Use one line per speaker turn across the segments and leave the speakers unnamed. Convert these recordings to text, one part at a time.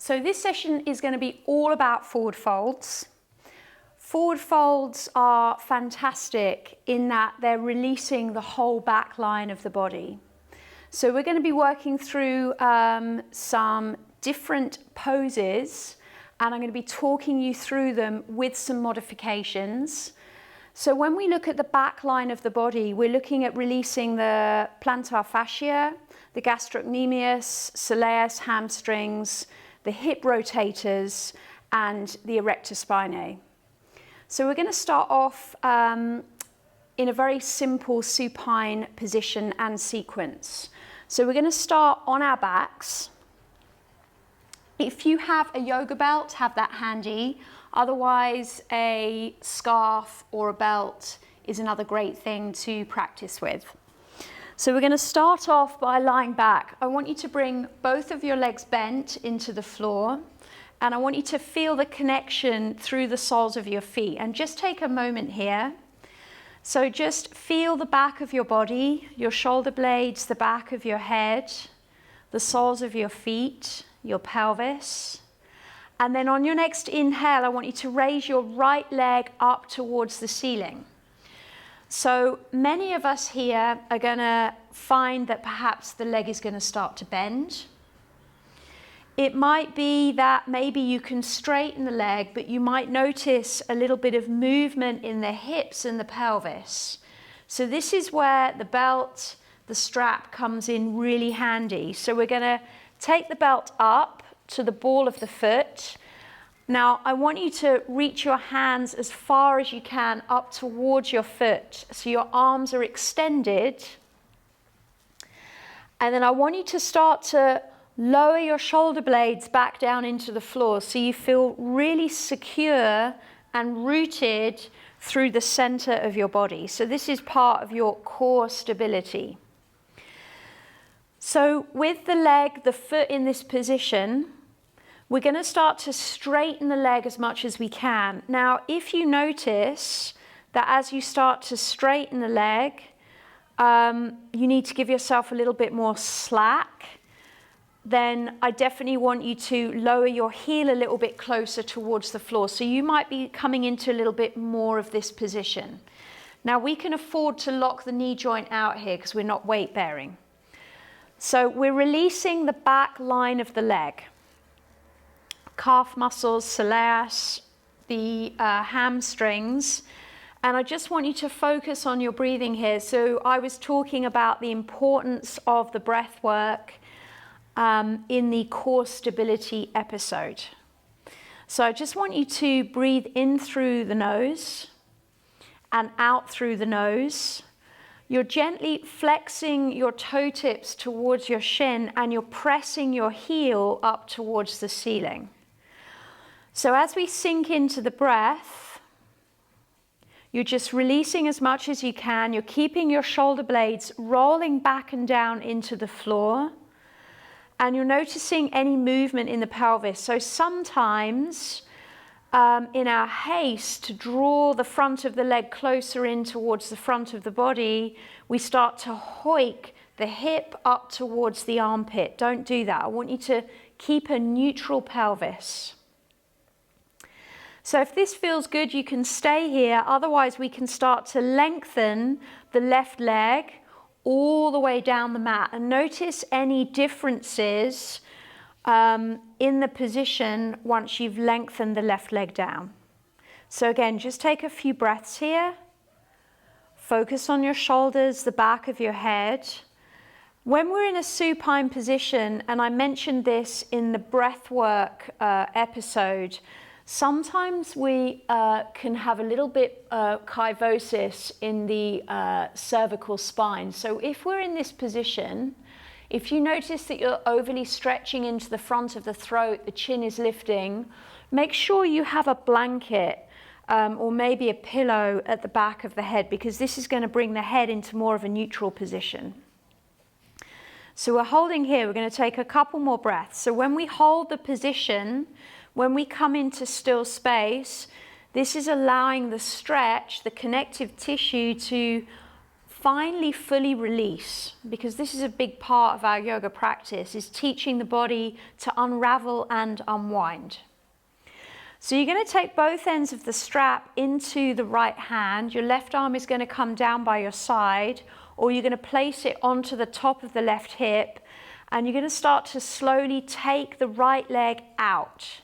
So this session is going to be all about forward folds. Forward folds are fantastic in that they're releasing the whole back line of the body. So we're going to be working through some different poses, and I'm going to be talking you through them with some modifications. So when we look at the back line of the body, we're looking at releasing the plantar fascia, the gastrocnemius, soleus, hamstrings, the hip rotators, and the erector spinae. So we're going to start off in a very simple supine position and sequence. So we're going to start on our backs. If you have a yoga belt, have that handy. Otherwise, a scarf or a belt is another great thing to practice with. So we're going to start off by lying back. I want you to bring both of your legs bent into the floor, and I want you to feel the connection through the soles of your feet. And just take a moment here. So just feel the back of your body, your shoulder blades, the back of your head, the soles of your feet, your pelvis. And then on your next inhale, I want you to raise your right leg up towards the ceiling. So many of us here are going to find that perhaps the leg is going to start to bend. It might be that maybe you can straighten the leg, but you might notice a little bit of movement in the hips and the pelvis. So this is where the belt, the strap comes in really handy. So we're going to take the belt up to the ball of the foot. Now, I want you to reach your hands as far as you can up towards your foot, so your arms are extended. And then I want you to start to lower your shoulder blades back down into the floor so you feel really secure and rooted through the center of your body. So this is part of your core stability. So with the leg, the foot in this position, we're going to start to straighten the leg as much as we can. Now, if you notice that as you start to straighten the leg, you need to give yourself a little bit more slack, then I definitely want you to lower your heel a little bit closer towards the floor. So you might be coming into a little bit more of this position. Now, we can afford to lock the knee joint out here because we're not weight bearing. So we're releasing the back line of the leg. Calf muscles, soleus, the hamstrings. And I just want you to focus on your breathing here. So I was talking about the importance of the breath work in the core stability episode. So I just want you to breathe in through the nose and out through the nose. You're gently flexing your toe tips towards your shin, and you're pressing your heel up towards the ceiling. So as we sink into the breath, you're just releasing as much as you can. You're keeping your shoulder blades rolling back and down into the floor. And you're noticing any movement in the pelvis. So sometimes in our haste to draw the front of the leg closer in towards the front of the body, we start to hoik the hip up towards the armpit. Don't do that. I want you to keep a neutral pelvis. So if this feels good, you can stay here. Otherwise, we can start to lengthen the left leg all the way down the mat. And notice any differences in the position once you've lengthened the left leg down. So again, just take a few breaths here. Focus on your shoulders, the back of your head. When we're in a supine position, and I mentioned this in the breathwork episode, sometimes we can have a little bit kyphosis in the cervical spine. So if we're in this position, if you notice that you're overly stretching into the front of the throat, the chin is lifting, make sure you have a blanket or maybe a pillow at the back of the head, because this is going to bring the head into more of a neutral position. So we're holding here. We're going to take a couple more breaths. So when we hold the position, when we come into still space, this is allowing the stretch, the connective tissue, to finally fully release, because this is a big part of our yoga practice, is teaching the body to unravel and unwind. So you're going to take both ends of the strap into the right hand. Your left arm is going to come down by your side, or you're going to place it onto the top of the left hip, and you're going to start to slowly take the right leg out.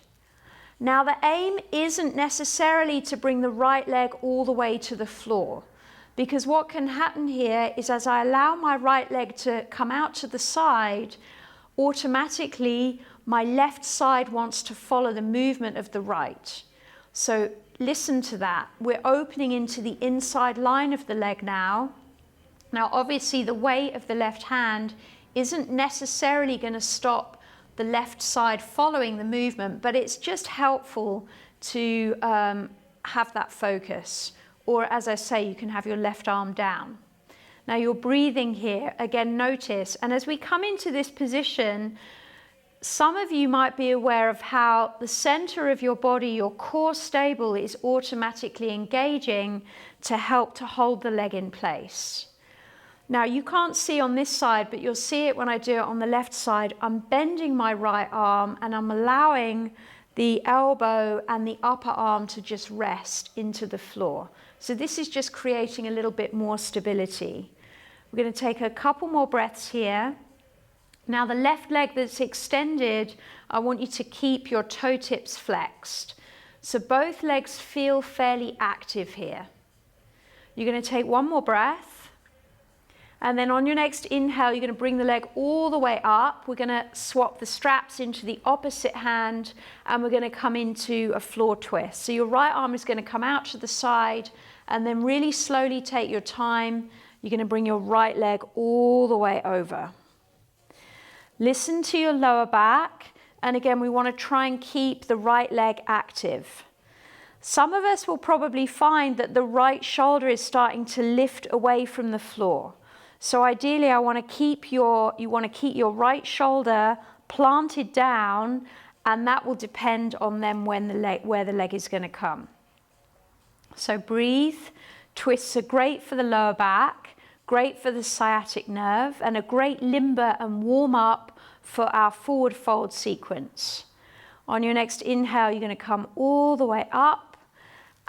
Now the aim isn't necessarily to bring the right leg all the way to the floor, because what can happen here is as I allow my right leg to come out to the side, automatically my left side wants to follow the movement of the right. So listen to that. We're opening into the inside line of the leg now. Now obviously the weight of the left hand isn't necessarily going to stop the left side following the movement, but it's just helpful to have that focus. Or as I say, you can have your left arm down. Now you're breathing here, again notice, and as we come into this position, some of you might be aware of how the center of your body, your core stable, is automatically engaging to help to hold the leg in place. Now you can't see on this side, but you'll see it when I do it on the left side. I'm bending my right arm and I'm allowing the elbow and the upper arm to just rest into the floor. So this is just creating a little bit more stability. We're going to take a couple more breaths here. Now the left leg that's extended, I want you to keep your toe tips flexed. So both legs feel fairly active here. You're going to take one more breath. And then on your next inhale, you're going to bring the leg all the way up. We're going to swap the straps into the opposite hand, and we're going to come into a floor twist. So your right arm is going to come out to the side, and then really slowly take your time. You're going to bring your right leg all the way over. Listen to your lower back. And again, we want to try and keep the right leg active. Some of us will probably find that the right shoulder is starting to lift away from the floor. So ideally, you want to keep your right shoulder planted down, and that will depend on then where the leg is going to come. So breathe. Twists are great for the lower back, great for the sciatic nerve, and a great limber and warm up for our forward fold sequence. On your next inhale, you're going to come all the way up,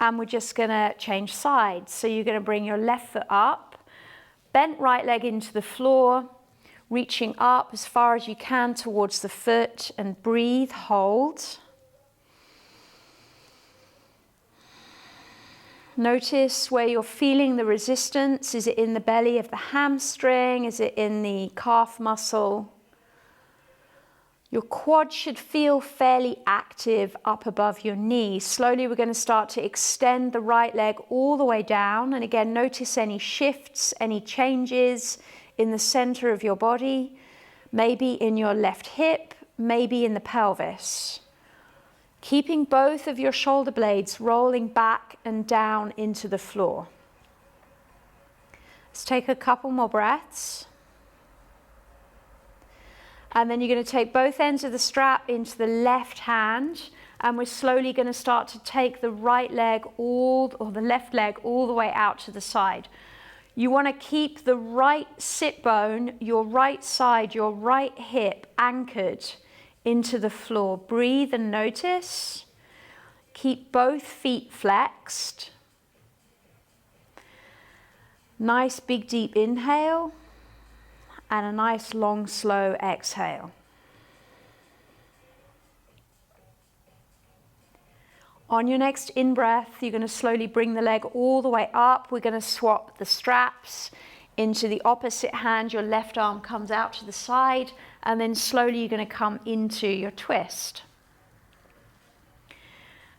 and we're just going to change sides. So you're going to bring your left foot up, bent right leg into the floor, reaching up as far as you can towards the foot, and breathe, hold. Notice where you're feeling the resistance. Is it in the belly of the hamstring? Is it in the calf muscle? Your quad should feel fairly active up above your knee. Slowly we're going to start to extend the right leg all the way down. And again, notice any shifts, any changes in the center of your body, maybe in your left hip, maybe in the pelvis. Keeping both of your shoulder blades rolling back and down into the floor. Let's take a couple more breaths. And then you're going to take both ends of the strap into the left hand, and we're slowly going to start to take the right leg the left leg all the way out to the side. You want to keep the right sit bone, your right side, your right hip anchored into the floor. Breathe and notice. Keep both feet flexed. Nice big deep inhale. And a nice long slow exhale. On your next in-breath, you're going to slowly bring the leg all the way up. We're going to swap the straps into the opposite hand. Your left arm comes out to the side, and then slowly you're going to come into your twist.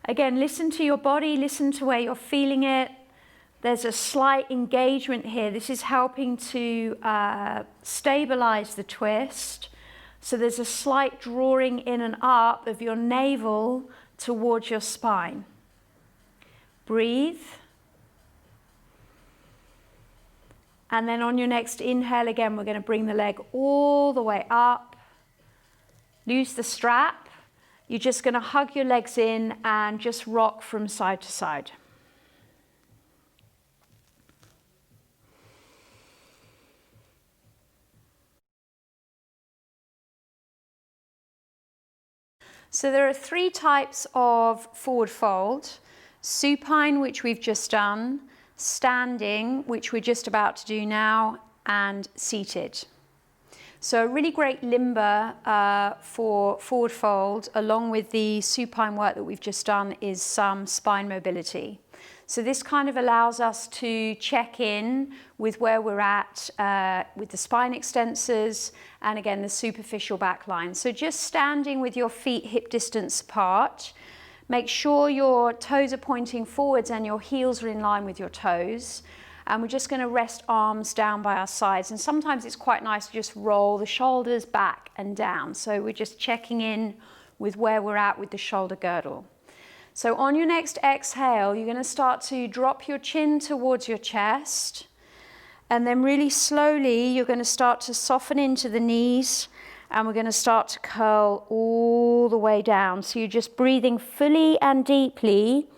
Again, listen to your body, listen to where you're feeling it. There's a slight engagement here. This is helping to stabilize the twist. So there's a slight drawing in and up of your navel towards your spine. Breathe. And then on your next inhale, again, we're going to bring the leg all the way up. Loose the strap. You're just going to hug your legs in and just rock from side to side. So there are 3 types of forward fold: supine, which we've just done, standing, which we're just about to do now, and seated. So a really great limber for forward fold, along with the supine work that we've just done, is some spine mobility. So this kind of allows us to check in with where we're at with the spine extensors and again the superficial back line. So just standing with your feet hip distance apart, make sure your toes are pointing forwards and your heels are in line with your toes. And we're just going to rest arms down by our sides. And sometimes it's quite nice to just roll the shoulders back and down. So we're just checking in with where we're at with the shoulder girdle. So on your next exhale, you're going to start to drop your chin towards your chest. And then really slowly, you're going to start to soften into the knees. And we're going to start to curl all the way down. So you're just breathing fully and deeply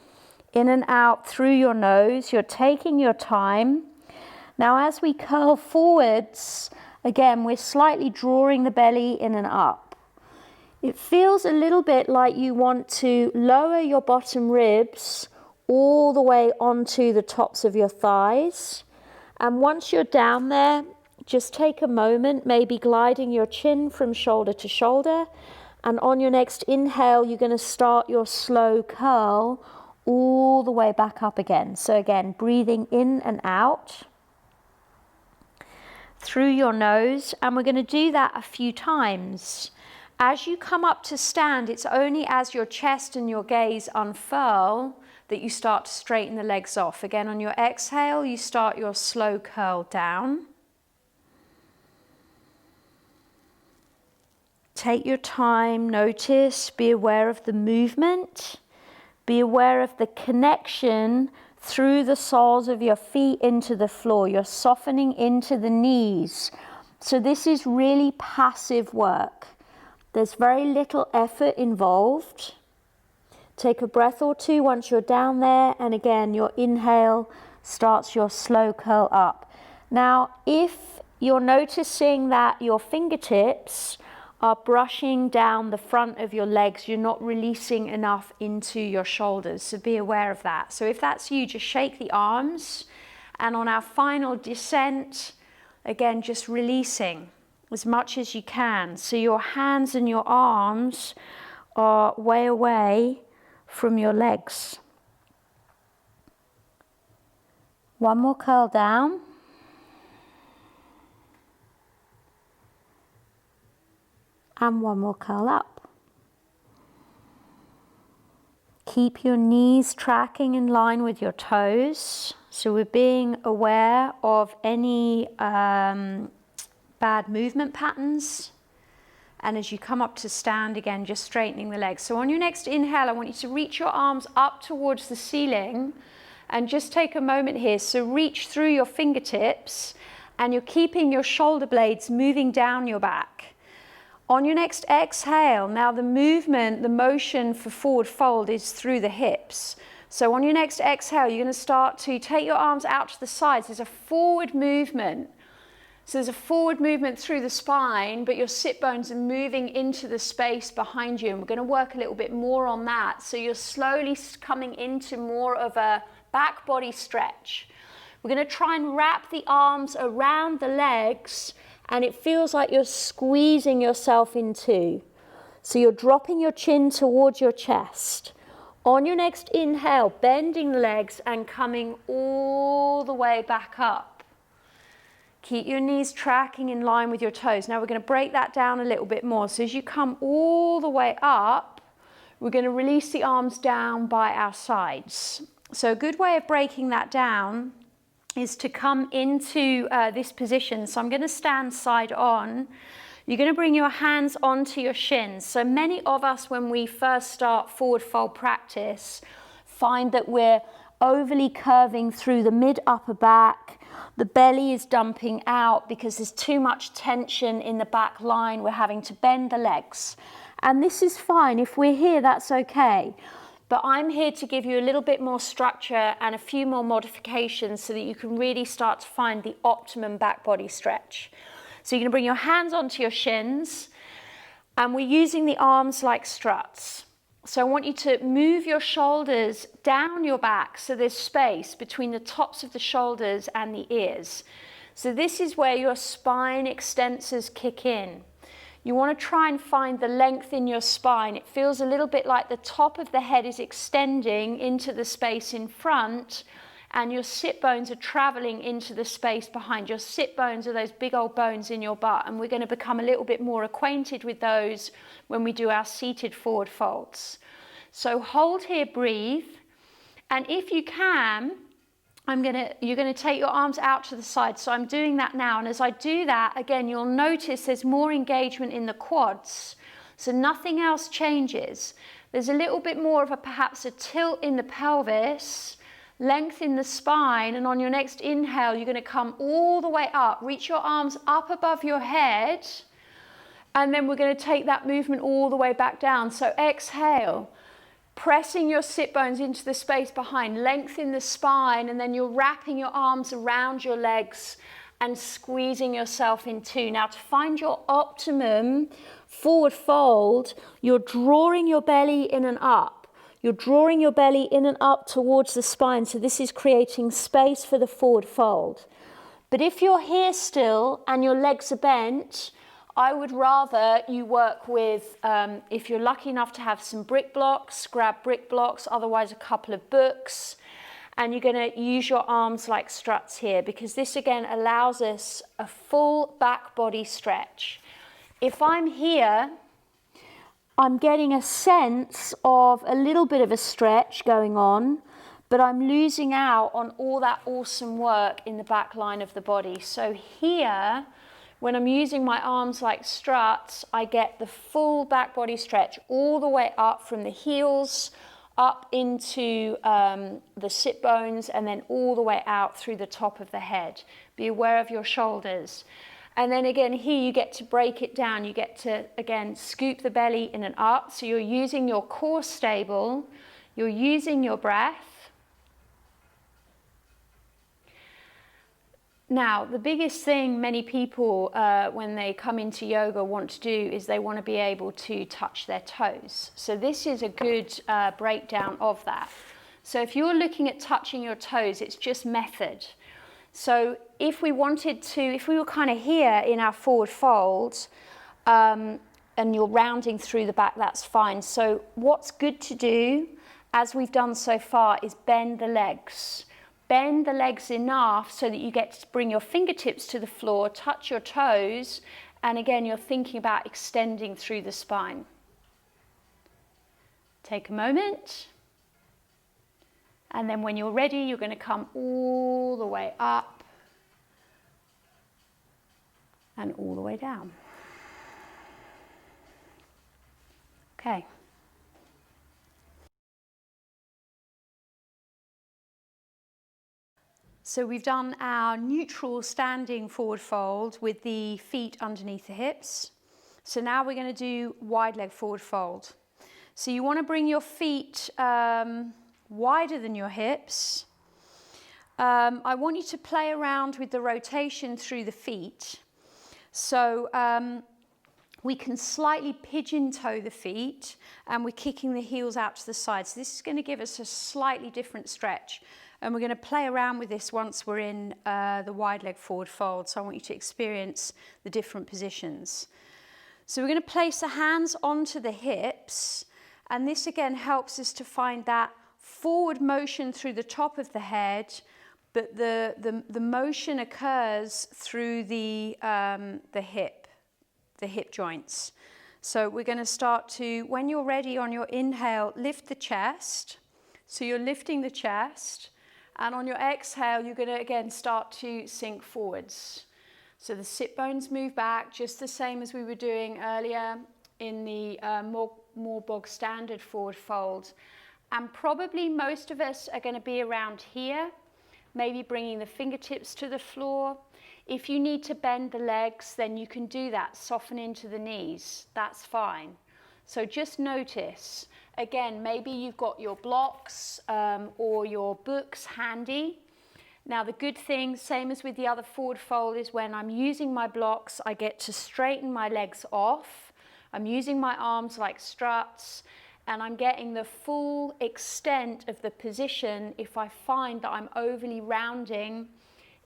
in and out through your nose. You're taking your time. Now, as we curl forwards, again, we're slightly drawing the belly in and up. It feels a little bit like you want to lower your bottom ribs all the way onto the tops of your thighs. And once you're down there, just take a moment, maybe gliding your chin from shoulder to shoulder. And on your next inhale, you're going to start your slow curl all the way back up again. So again, breathing in and out through your nose. And we're going to do that a few times. As you come up to stand, it's only as your chest and your gaze unfurl that you start to straighten the legs off. Again, on your exhale, you start your slow curl down. Take your time, notice, be aware of the movement. Be aware of the connection through the soles of your feet into the floor. You're softening into the knees. So this is really passive work. There's very little effort involved. Take a breath or two once you're down there. And again, your inhale starts your slow curl up. Now, if you're noticing that your fingertips are brushing down the front of your legs, you're not releasing enough into your shoulders, so be aware of that. So if that's you, just shake the arms, and on our final descent, again, just releasing as much as you can. So your hands and your arms are way away from your legs. One more curl down. And one more curl up. Keep your knees tracking in line with your toes. So we're being aware of any bad movement patterns. And as you come up to stand again, just straightening the legs. So on your next inhale, I want you to reach your arms up towards the ceiling and just take a moment here. So reach through your fingertips and you're keeping your shoulder blades moving down your back. On your next exhale, now the movement, the motion for forward fold is through the hips. So on your next exhale, you're going to start to take your arms out to the sides. There's a forward movement. So there's a forward movement through the spine, but your sit bones are moving into the space behind you. And we're going to work a little bit more on that. So you're slowly coming into more of a back body stretch. We're going to try and wrap the arms around the legs, and it feels like you're squeezing yourself in two. So you're dropping your chin towards your chest. On your next inhale, bending the legs and coming all the way back up. Keep your knees tracking in line with your toes. Now we're going to break that down a little bit more. So as you come all the way up, we're going to release the arms down by our sides. So a good way of breaking that down is to come into this position. So I'm going to stand side on. You're going to bring your hands onto your shins. So many of us, when we first start forward fold practice, find that we're overly curving through the mid upper back. The belly is dumping out because there's too much tension in the back line. We're having to bend the legs. And this is fine. If we're here, that's okay. But I'm here to give you a little bit more structure and a few more modifications so that you can really start to find the optimum back body stretch. So you're going to bring your hands onto your shins. And we're using the arms like struts. So I want you to move your shoulders down your back so there's space between the tops of the shoulders and the ears. So this is where your spine extensors kick in. You want to try and find the length in your spine. It feels a little bit like the top of the head is extending into the space in front, and your sit bones are traveling into the space behind. Your sit bones are those big old bones in your butt, and we're going to become a little bit more acquainted with those when we do our seated forward folds. So hold here, breathe, and if you can, you're going to take your arms out to the side. So I'm doing that now, and as I do that, again, you'll notice there's more engagement in the quads, so nothing else changes. There's a little bit more of perhaps a tilt in the pelvis, length in the spine, and on your next inhale, you're going to come all the way up, reach your arms up above your head, and then we're going to take that movement all the way back down. So exhale, pressing your sit bones into the space behind, lengthen the spine, and then you're wrapping your arms around your legs and squeezing yourself in two. Now, to find your optimum forward fold, you're drawing your belly in and up. You're drawing your belly in and up towards the spine, so this is creating space for the forward fold. But if you're here still and your legs are bent, I would rather you work with, if you're lucky enough to have some brick blocks, grab brick blocks, otherwise a couple of books, and you're going to use your arms like struts here, because this again allows us a full back body stretch. If I'm here, I'm getting a sense of a little bit of a stretch going on, but I'm losing out on all that awesome work in the back line of the body. So here, when I'm using my arms like struts, I get the full back body stretch all the way up from the heels, up into the sit bones, and then all the way out through the top of the head. Be aware of your shoulders. And then again, here you get to break it down. You get to, again, scoop the belly in and up. So you're using your core stable, you're using your breath. Now, the biggest thing many people, when they come into yoga, want to do is they want to be able to touch their toes. So this is a good breakdown of that. So if you're looking at touching your toes, it's just method. So if we were kind of here in our forward fold, and you're rounding through the back, that's fine. So what's good to do, as we've done so far, is bend the legs. Bend the legs enough so that you get to bring your fingertips to the floor, touch your toes, and again, you're thinking about extending through the spine. Take a moment. And then when you're ready, you're going to come all the way up and all the way down. Okay. So we've done our neutral standing forward fold with the feet underneath the hips. So now we're going to do wide leg forward fold. So you want to bring your feet wider than your hips. I want you to play around with the rotation through the feet. So we can slightly pigeon toe the feet, and we're kicking the heels out to the side. So this is going to give us a slightly different stretch. And we're going to play around with this once we're in the wide leg forward fold. So I want you to experience the different positions. So we're going to place the hands onto the hips, and this again helps us to find that forward motion through the top of the head, but the motion occurs through the hip joints. So we're going to start to, when you're ready on your inhale, lift the chest. So you're lifting the chest, and on your exhale, you're going to again start to sink forwards. So the sit bones move back, just the same as we were doing earlier in the more bog standard forward fold. And probably most of us are going to be around here, maybe bringing the fingertips to the floor. If you need to bend the legs, then you can do that, soften into the knees, that's fine. So just notice, again, maybe you've got your blocks or your books handy. Now the good thing, same as with the other forward fold, is when I'm using my blocks, I get to straighten my legs off I'm using my arms like struts, and I'm getting the full extent of the position if I find that I'm overly rounding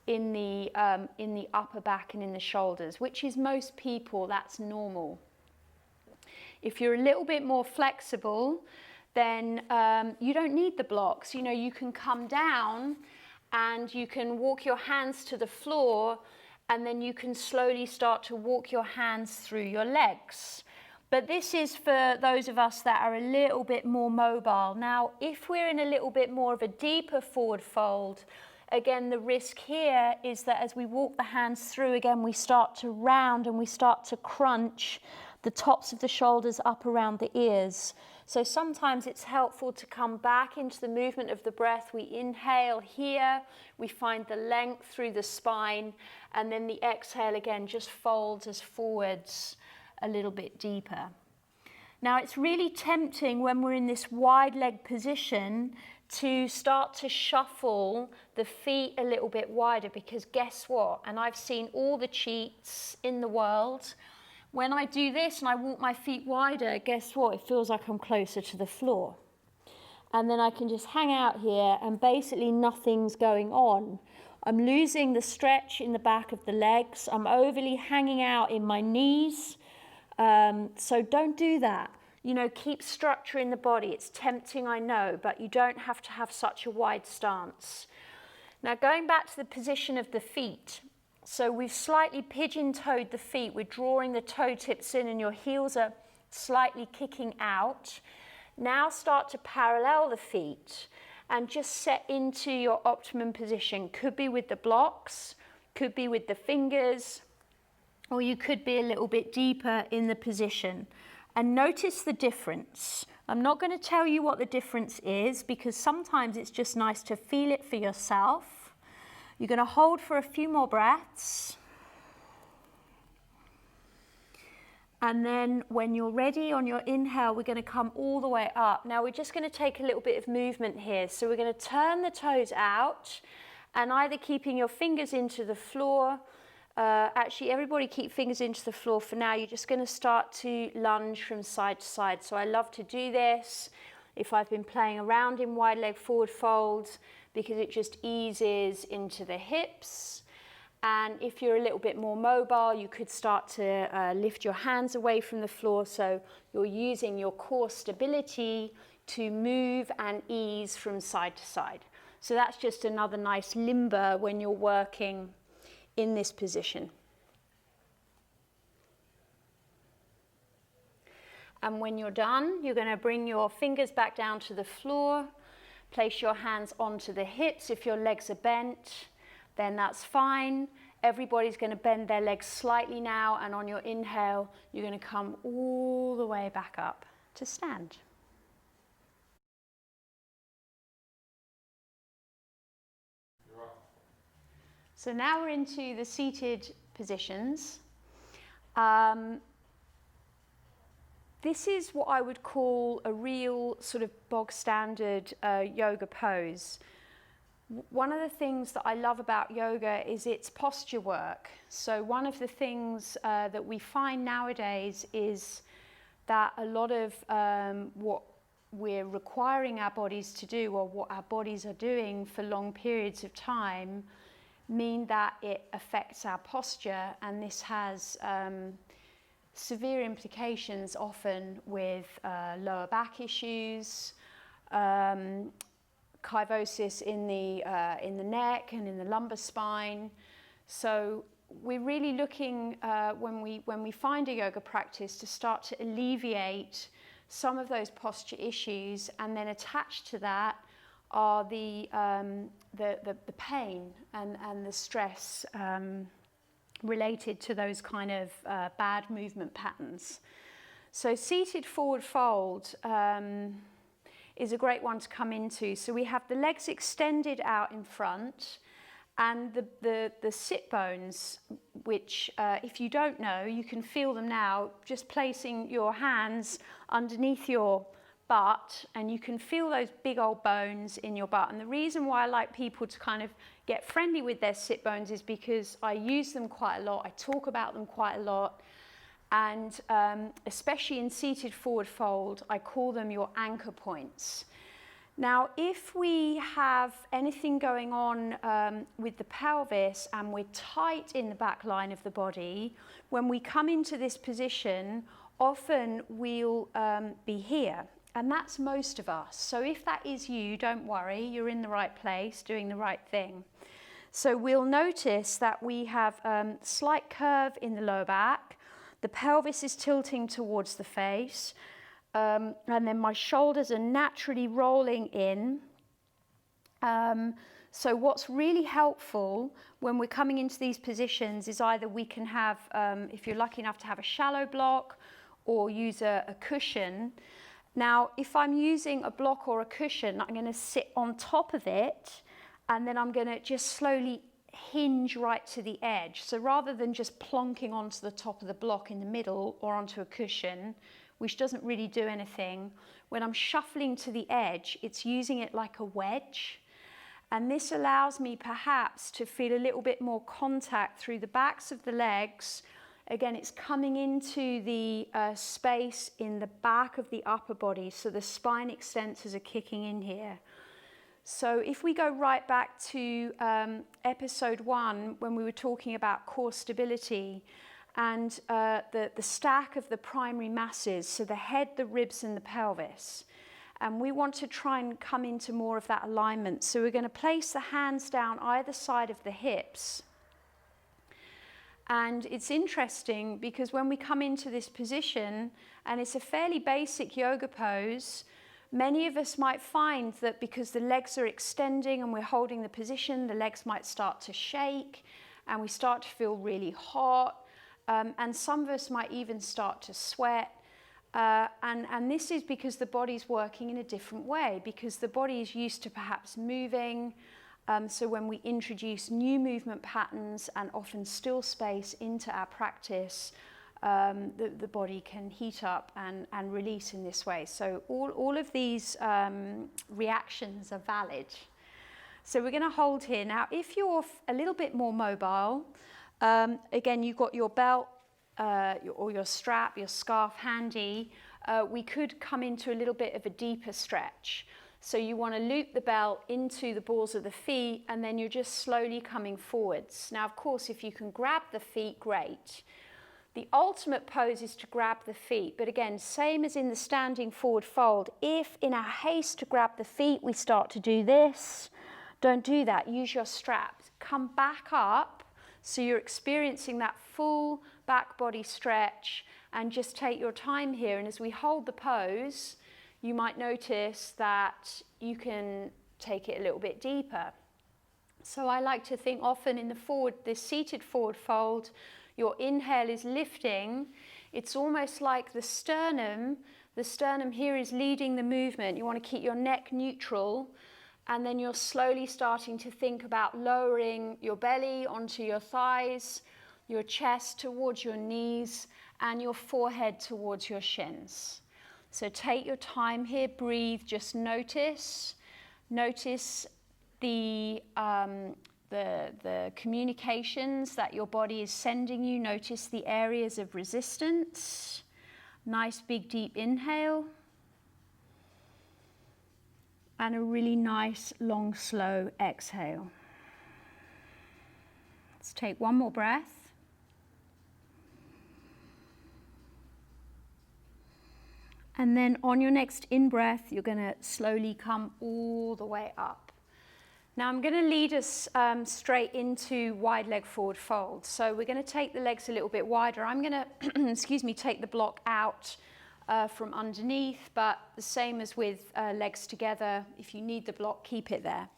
in the upper back and in the shoulders, which is most people, that's normal. If you're a little bit more flexible, then you don't need the blocks. You know, you can come down and you can walk your hands to the floor, and then you can slowly start to walk your hands through your legs. But this is for those of us that are a little bit more mobile. Now, if we're in a little bit more of a deeper forward fold, again, the risk here is that as we walk the hands through, again, we start to round and we start to crunch the tops of the shoulders up around the ears. So sometimes it's helpful to come back into the movement of the breath. We inhale here, we find the length through the spine, and then the exhale again just folds us forwards a little bit deeper. Now it's really tempting when we're in this wide leg position to start to shuffle the feet a little bit wider, because guess what? And I've seen all the cheats in the world. When I do this and I walk my feet wider, guess what? It feels like I'm closer to the floor. And then I can just hang out here and basically nothing's going on. I'm losing the stretch in the back of the legs. I'm overly hanging out in my knees. So don't do that. You know, keep structure in the body. It's tempting, I know, but you don't have to have such a wide stance. Now going back to the position of the feet. So we've slightly pigeon-toed the feet. We're drawing the toe tips in and your heels are slightly kicking out. Now start to parallel the feet and just set into your optimum position. Could be with the blocks, could be with the fingers, or you could be a little bit deeper in the position. And notice the difference. I'm not going to tell you what the difference is, because sometimes it's just nice to feel it for yourself. You're going to hold for a few more breaths. And then when you're ready on your inhale, we're going to come all the way up. Now we're just going to take a little bit of movement here. So we're going to turn the toes out and either keeping your fingers into the floor. Actually, everybody keep fingers into the floor for now. You're just going to start to lunge from side to side. So I love to do this if I've been playing around in wide leg forward folds, because it just eases into the hips. And if you're a little bit more mobile, you could start to lift your hands away from the floor, so you're using your core stability to move and ease from side to side. So that's just another nice limber when you're working in this position. And when you're done, you're going to bring your fingers back down to the floor. Place your hands onto the hips. If your legs are bent, then that's fine. Everybody's going to bend their legs slightly now, and on your inhale, you're going to come all the way back up to stand. So now we're into the seated positions. This is what I would call a real sort of bog standard yoga pose. One of the things that I love about yoga is its posture work. So one of the things that we find nowadays is that a lot of what we're requiring our bodies to do, or what our bodies are doing for long periods of time, mean that it affects our posture, and this has severe implications often with lower back issues, kyphosis in the neck and in the lumbar spine. So we're really looking when we find a yoga practice to start to alleviate some of those posture issues, and then attached to that are the pain and the stress related to those kind of bad movement patterns. So seated forward fold is a great one to come into. So we have the legs extended out in front, and the sit bones, which if you don't know, you can feel them now, just placing your hands underneath your butt, and you can feel those big old bones in your butt. And the reason why I like people to kind of get friendly with their sit bones is because I use them quite a lot, I talk about them quite a lot, And especially in seated forward fold, I call them your anchor points. Now, if we have anything going on with the pelvis and we're tight in the back line of the body, when we come into this position, often we'll be here. And that's most of us. So if that is you, don't worry, you're in the right place, doing the right thing. So we'll notice that we have slight curve in the lower back. The pelvis is tilting towards the face. And then my shoulders are naturally rolling in. So what's really helpful when we're coming into these positions is either we can have, if you're lucky enough to have a shallow block, or use a cushion. Now, if I'm using a block or a cushion, I'm going to sit on top of it, and then I'm going to just slowly hinge right to the edge. So rather than just plonking onto the top of the block in the middle or onto a cushion, which doesn't really do anything, when I'm shuffling to the edge, it's using it like a wedge. And this allows me perhaps to feel a little bit more contact through the backs of the legs. Again, it's coming into the space in the back of the upper body, so the spine extensors are kicking in here. So if we go right back to episode 1, when we were talking about core stability and the stack of the primary masses, so the head, the ribs and the pelvis, and we want to try and come into more of that alignment. So we're going to place the hands down either side of the hips. And it's interesting because when we come into this position, and it's a fairly basic yoga pose, many of us might find that because the legs are extending and we're holding the position, the legs might start to shake and we start to feel really hot. And some of us might even start to sweat. And this is because the body's working in a different way, because the body is used to perhaps moving. So when we introduce new movement patterns and often still space into our practice, the body can heat up and release in this way. So all of these reactions are valid. So we're going to hold here. Now, if you're a little bit more mobile, again, you've got your belt or your strap, your scarf handy. We could come into a little bit of a deeper stretch. So you want to loop the belt into the balls of the feet, and then you're just slowly coming forwards. Now, of course, if you can grab the feet, great. The ultimate pose is to grab the feet. But again, same as in the standing forward fold, if in our haste to grab the feet, we start to do this, don't do that. Use your straps. Come back up so you're experiencing that full back body stretch, and just take your time here. And as we hold the pose, you might notice that you can take it a little bit deeper. So I like to think often in this seated forward fold, your inhale is lifting. It's almost like the sternum. The sternum here is leading the movement. You want to keep your neck neutral, and then you're slowly starting to think about lowering your belly onto your thighs, your chest towards your knees, and your forehead towards your shins. So take your time here, breathe, just notice the communications that your body is sending you. Notice the areas of resistance. Nice big deep inhale. And a really nice long slow exhale. Let's take one more breath. And then on your next in-breath, you're going to slowly come all the way up. Now I'm going to lead us straight into wide leg forward fold. So we're going to take the legs a little bit wider. I'm going to, take the block out from underneath, but the same as with legs together. If you need the block, keep it there.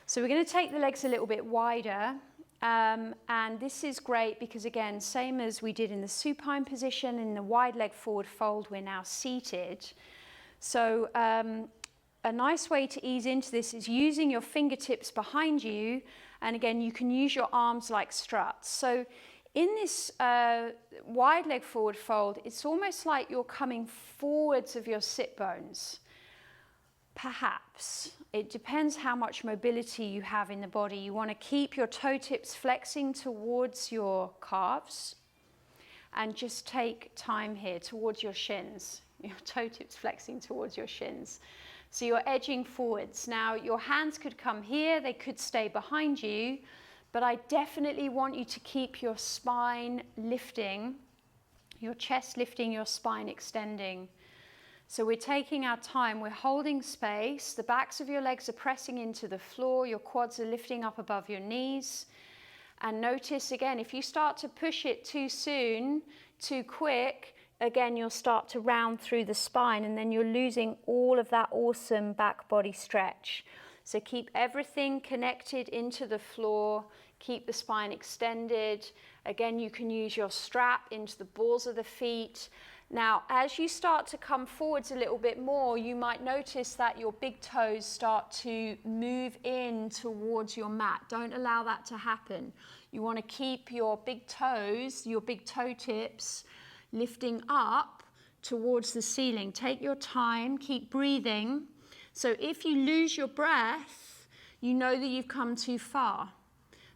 So we're going to take the legs a little bit wider. And this is great because, again, same as we did in the supine position, in the wide leg forward fold, we're now seated. So a nice way to ease into this is using your fingertips behind you. And again, you can use your arms like struts. So in this wide leg forward fold, it's almost like you're coming forwards of your sit bones. Perhaps. It depends how much mobility you have in the body. You want to keep your toe tips flexing towards your calves. And just take time here towards your shins. Your toe tips flexing towards your shins. So you're edging forwards. Now your hands could come here, they could stay behind you, but I definitely want you to keep your spine lifting, your chest lifting, your spine extending. So we're taking our time, we're holding space, the backs of your legs are pressing into the floor, your quads are lifting up above your knees. And notice again, if you start to push it too soon, too quick, again, you'll start to round through the spine and then you're losing all of that awesome back body stretch. So keep everything connected into the floor, keep the spine extended. Again, you can use your strap into the balls of the feet. Now, as you start to come forwards a little bit more, you might notice that your big toes start to move in towards your mat. Don't allow that to happen. You want to keep your big toes, your big toe tips, lifting up towards the ceiling. Take your time, keep breathing. So if you lose your breath, you know that you've come too far.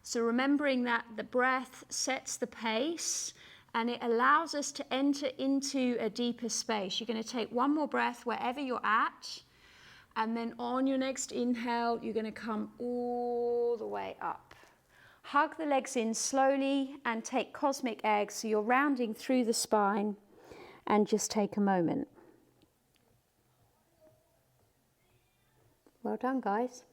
So remembering that the breath sets the pace and it allows us to enter into a deeper space. You're going to take one more breath wherever you're at, and then on your next inhale, you're going to come all the way up. Hug the legs in slowly and take cosmic eggs, so you're rounding through the spine, and just take a moment. Well done, guys.